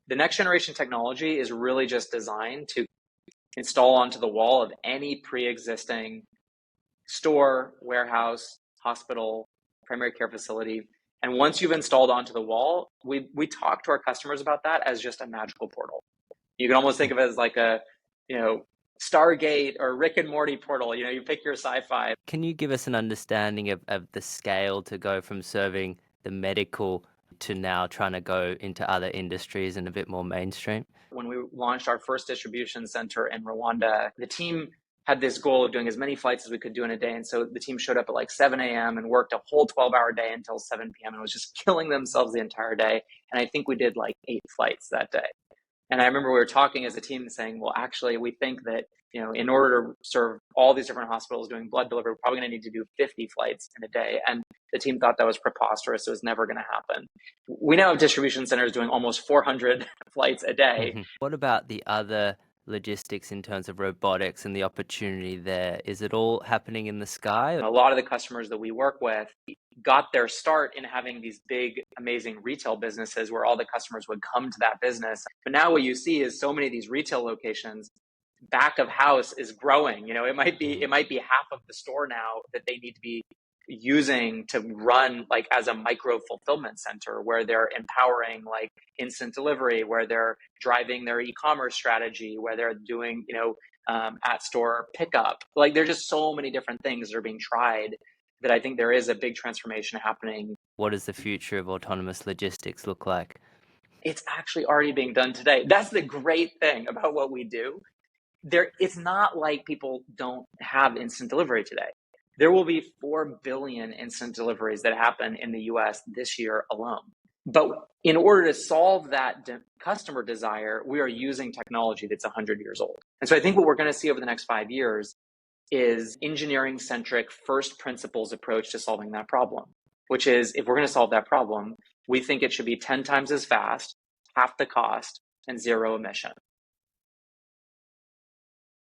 The next generation technology is really just designed to install onto the wall of any pre-existing store, warehouse, hospital, primary care facility. And once you've installed onto the wall, we talk to our customers about that as just a magical portal. You can almost think of it as like a, Stargate or Rick and Morty portal. You pick your sci-fi. Can you give us an understanding of the scale to go from serving the medical to now trying to go into other industries and a bit more mainstream? When we launched our first distribution center in Rwanda, the team had this goal of doing as many flights as we could do in a day. And so the team showed up at like 7 a.m. and worked a whole 12-hour day until 7 p.m. and was just killing themselves the entire day. And I think we did like 8 flights that day. And I remember we were talking as a team saying, well, actually, we think that, in order to serve all these different hospitals doing blood delivery, we're probably going to need to do 50 flights in a day. And the team thought that was preposterous. It was never going to happen. We now have distribution centers doing almost 400 flights a day. What about the other logistics in terms of robotics and the opportunity there? Is it all happening in the sky? A lot of the customers that we work with got their start in having these big, amazing retail businesses where all the customers would come to that business. But now what you see is so many of these retail locations, back of house is growing. It might be half of the store now that they need to be using to run like as a micro fulfillment center, where they're empowering like instant delivery, where they're driving their e-commerce strategy, where they're doing at store pickup. Like there's just so many different things that are being tried that I think there is a big transformation happening. What does the future of autonomous logistics look like? It's actually already being done today. That's the great thing about what we do. It's not like people don't have instant delivery today. There will be 4 billion instant deliveries that happen in the US this year alone. But in order to solve that customer desire, we are using technology that's 100 years old. And so I think what we're going to see over the next 5 years is engineering-centric first principles approach to solving that problem, which is, if we're going to solve that problem, we think it should be 10 times as fast, half the cost, and zero emission.